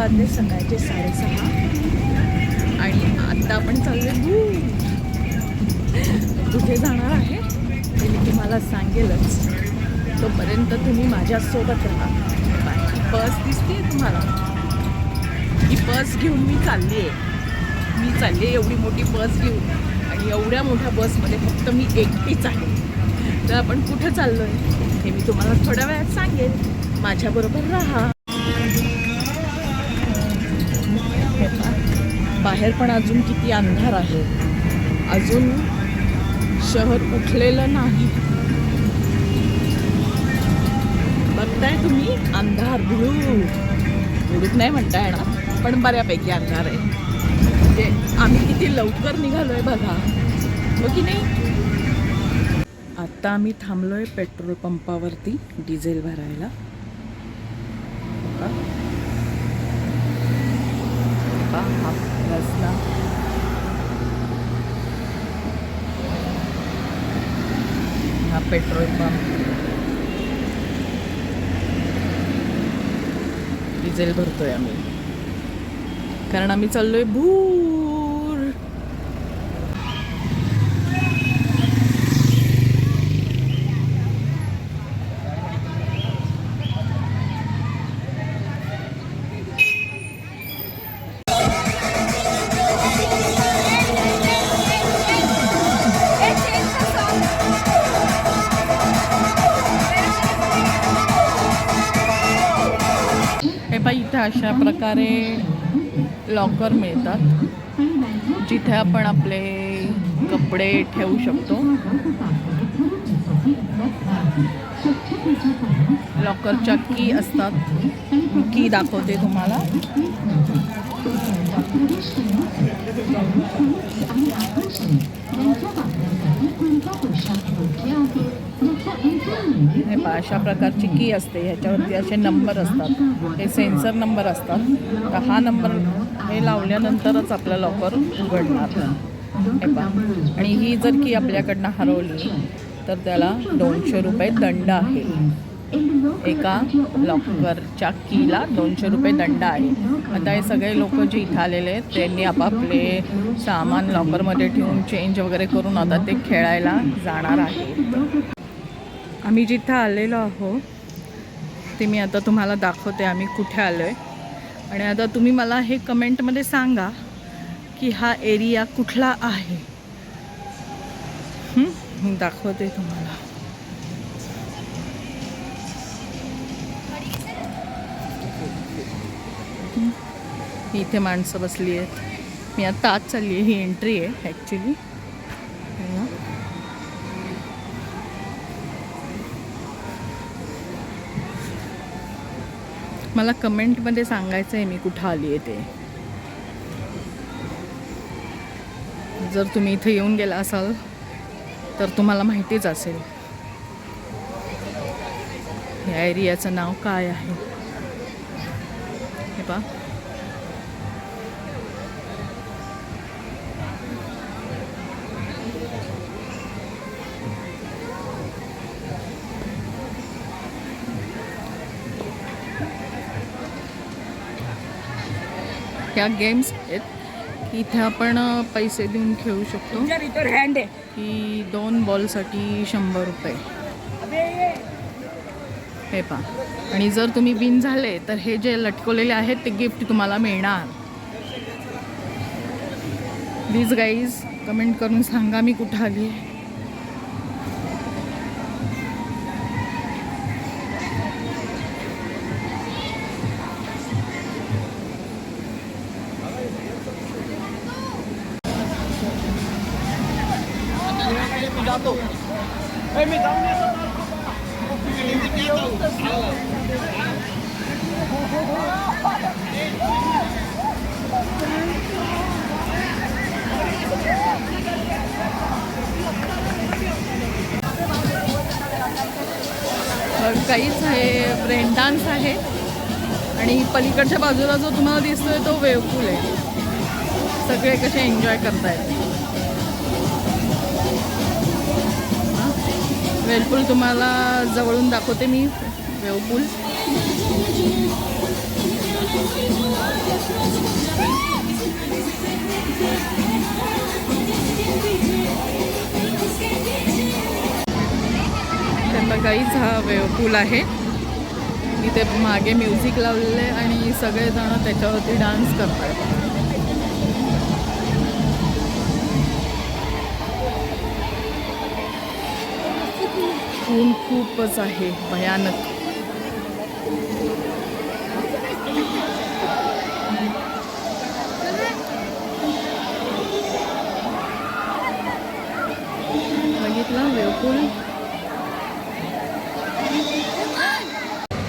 वाजले सकाळचे 6:30 आणि आता आपण चाललो कुठे जाणार आहे ते मी तुम्हाला सांगेलच. तोपर्यंत तुम्ही माझ्यासोबत राहा. बस दिसते तुम्हाला, ही बस घेऊन मी चालली आहे एवढी मोठी बस घेऊन, आणि एवढ्या मोठ्या बसमध्ये फक्त मी एकटीच आहे. तर आपण कुठं चाललो आहे हे मी तुम्हाला थोड्या वेळात सांगेल. माझ्याबरोबर राहा. बाहेर पण अजून किती अंधार आहे, अजून शहर उठलेलं नाही. बघताय तुम्ही अंधार, धुळूक नाही म्हणता येणार पण बऱ्यापैकी अंधार आहे. म्हणजे आम्ही किती लवकर निघालोय बघा, हो की नाही. आत्ता आम्ही थांबलोय पेट्रोल पंपावरती डिझेल भरायला. हा रस्ता, हा पेट्रोल पंप, डिझेल भरतोय आम्ही कारण आम्ही चाललोय भूर. इथे अशा प्रकारे लॉकर मिळतात जिथे आपण आपले कपडे ठेवू शकतो. लॉकरच्या की असतात, की दाखवते तुम्हाला. हे पहा अशा प्रकारची की असते, ह्याच्यावरती असे नंबर असतात, हे सेन्सर नंबर असतात. तर हा नंबर हे लावल्यानंतरच आपलं लॉकर उघडणार. हे पहा, आणि ही जर की आपल्याकडनं हरवली तर त्याला 200 रुपये दंड आहे. एका लॉकरच्या कीला 200 रुपये दंड आहे. आता हे सगळे लोक जे इथं आलेले आहेत त्यांनी आपापले सामान लॉकरमध्ये ठेवून चेंज वगैरे करून आता ते खेळायला जाणार आहेत. आम्ही जिथं आलेलो आहो ते मी आता तुम्हाला दाखवते आम्ही कुठे आलो आहे. आणि आता तुम्ही मला हे कमेंटमध्ये सांगा की हा एरिया कुठला आहे. मी दाखवते तुम्हाला. इथे माणसं बसली आहेत. मी आता आत चालली आहे, ही एंट्री आहे ॲक्च्युली. मला कमेंटमध्ये सांगायचं आहे मी कुठं आली आहे ते. जर तुम्ही इथे येऊन गेला असाल तर तुम्हाला माहितीच असेल या एरियाचं नाव काय आहे. हे पहा, ह्या गेम्स आहेत की इथे आपण पैसे देऊन खेळू शकतो. की 2 बॉलसाठी 100 रुपये. हे पहा, आणि जर तुम्ही विन झाले तर हे जे लटकवलेले आहेत ते गिफ्ट तुम्हाला मिळणार. प्लीज गाईज कमेंट करून सांगा मी कुठं आली. काहीच आहे, ब्रेक डान्स आहे. आणि पलीकडच्या बाजूला जो तुम्हाला दिसतोय तो वेव्ह पूल आहे. सगळे कसे एन्जॉय करतायत. वेव्ह पूल तुम्हाला जवळून दाखवते मी. वेव्ह पूल काहीच हा वेवपूल आहे. इथे मागे म्युझिक लावलेलं आहे आणि सगळेजण त्याच्यावरती डान्स करतात. ऊन खूपच आहे, भयानक. बघितलं वेवपूल?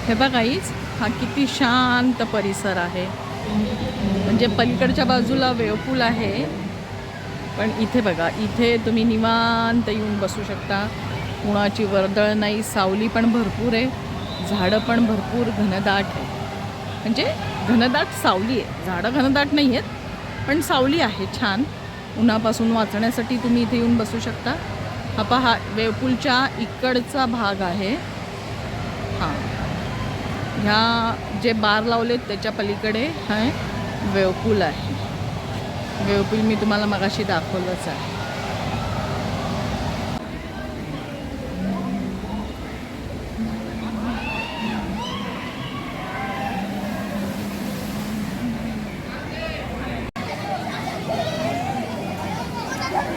हे बघा गाईज, हा किती शांत परिसर आहे. म्हणजे पलीकडच्या बाजूला वेवपूल आहे, पण इथे बघा, इथे तुम्ही निवांत येऊन बसू शकता. कुणाची वर्दळ नाही, सावली पण भरपूर आहे, झाडं पण भरपूर घनदाट आहे. म्हणजे घनदाट सावली आहे, झाडं घनदाट नाही आहेत पण सावली आहे छान. उन्हापासून वाचण्यासाठी तुम्ही इथे येऊन बसू शकता. हा पहा, वेवपूलच्या इकडचा भाग आहे. हां, ह्या जे बार लावलेत त्याच्या पलीकडे हा वेवपूल आहे. वेवपूल मी तुम्हाला मगाशी दाखवलंच आहे.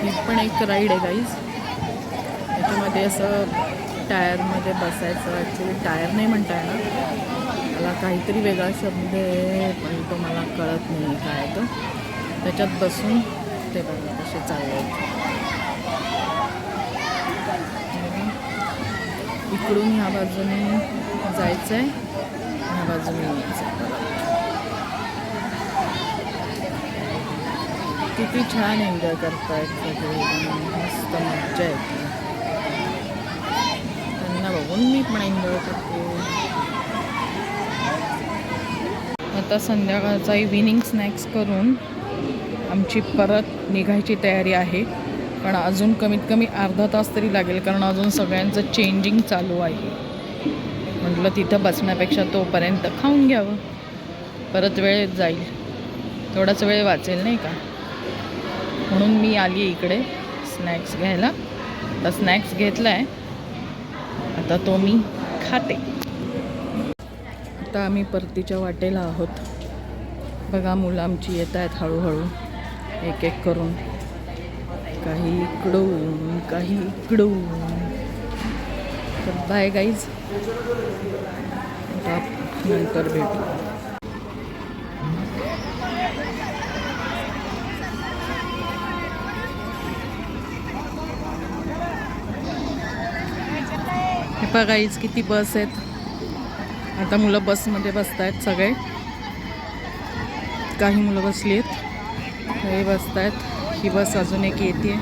ही पण एक राईड आहे गाईज. त्याच्यामध्ये असं टायरमध्ये बसायचं. ॲक्च्युली टायर नाही म्हणता येणार, मला काहीतरी वेगळा शब्द आहे पण तो मला कळत नाही काय तो. त्याच्यात बसून ते बघा कसे चालले आहेत. इकडून ह्या बाजूने जायचं आहे, ह्या बाजूने यायचं आहे. किती छान एन्जॉय करतायत सगळे, मस्त मज्जा येते. त्यांना बघून मी पण एन्जॉय करते. आता संध्याकाळचा इव्हिनिंग स्नॅक्स करून आमची परत निघायची तयारी आहे. पण अजून कमीत कमी अर्धा तास तरी लागेल, कारण अजून सगळ्यांचं चेंजिंग चालू आहे. म्हटलं तिथं बसण्यापेक्षा तोपर्यंत खाऊन घ्यावं, परत वेळ जाईल, थोडाच वेळ वाचेल नाही का. म्हणून मी आली इकडे स्नॅक्स घ्यायला. आता स्नॅक्स घेतला आहे, आता तो मी खाते. आता आम्ही परतीच्या वाटेला आहोत. बघा, मुलं आमची येत आहेत हळूहळू एक एक करून, काही इकडून काही इकडून. तर बाय गाईज, आता नंतर भेटू. हे बघा गाईज, किती बस आहेत. आता मुलं बसमध्ये बसत आहेत सगळे. काही मुलं बसली आहेत, हे बसत आहेत. ही बस अजून एक येते.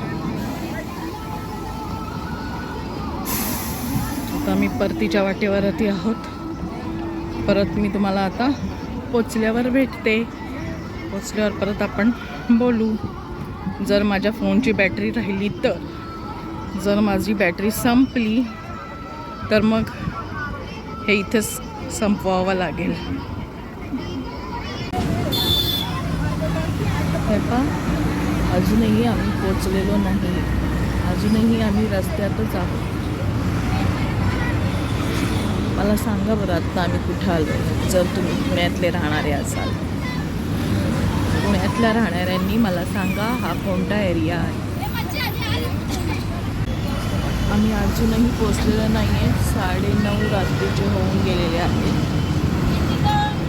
आता मी परतीच्या वाटेवरती आहोत. परत मी तुम्हाला आता पोचल्यावर भेटते. पोचल्यावर परत आपण बोलू. जर माझ्या फोनची बॅटरी राहिली तर, जर माझी बॅटरी संपली तर मग हे इथेच संपवावं लागेल. हे पहा, अजूनही आम्ही पोचलेलो नाही, अजूनही आम्ही रस्त्यातच आहोत. मला सांगा बरं आत्ता आम्ही कुठं आलो. जर तुम्ही पुण्यातले राहणारे असाल, पुण्यातल्या राहणाऱ्यांनी मला सांगा हा कोणता एरिया आहे. आम्ही अजूनही पोचलेलो नाही आहे. 9:30 रात्रीचे होऊन गेलेले आहेत.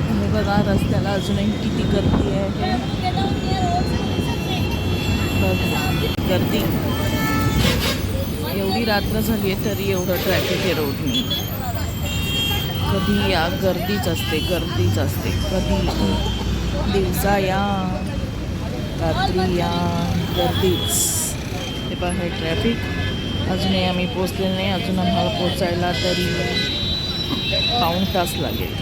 हे बघा, रस्त्याला अजूनही किती गर्दी आहे. गर्दी एवढी रात्र झाली आहे तरी एवढं ट्रॅफिक आहे रोडनी. कधी या गर्दीच असते, गर्दीच असते. कधी दिवसा या, रात्री या, गर्दीच. हे पहा, हे ट्रॅफिक. अजूनही आम्ही पोचलेलो नाही. अजून आम्हाला पोचायला तरी 1 तास लागेल.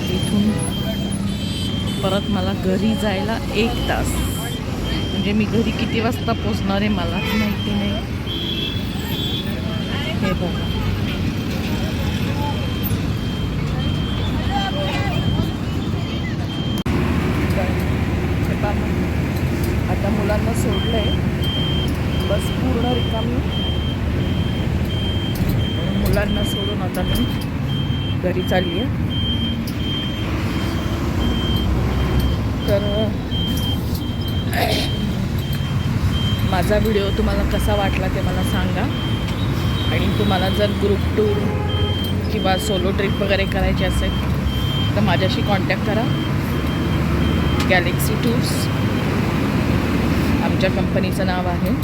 तिथून परत मला घरी जायला 1 तास. म्हणजे मी घरी किती वाजता पोचणार आहे मलाच माहिती नाही. हे बघा, मुलांना सोडून आता मी घरी चालली आहे. तर माझा व्हिडिओ तुम्हाला कसा वाटला ते मला सांगा. आणि तुम्हाला जर ग्रुप टूर किंवा सोलो ट्रिप वगैरे करायची असेल तर माझ्याशी कॉन्टॅक्ट करा. गॅलेक्सी टूर्स आमच्या कंपनीचं नाव आहे.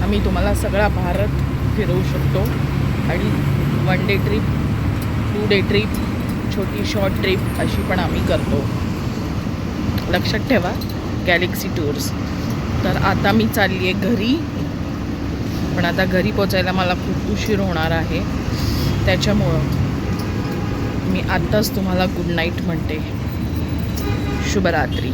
आम्ही तुम्हाला सगळा भारत फिरवू शकतो. आणि 1 डे ट्रिप, 2 डे ट्रिप, छोटी शॉर्ट ट्रिप अशी पण आम्ही करतो. लक्षात ठेवा, गॅलेक्सी टूर्स. तर आता मी चालली आहे घरी. पण आता घरी पोचायला मला खूप उशीर होणार आहे. त्याच्यामुळं मी आत्ताच तुम्हाला गुड नाईट म्हणते. शुभरात्री.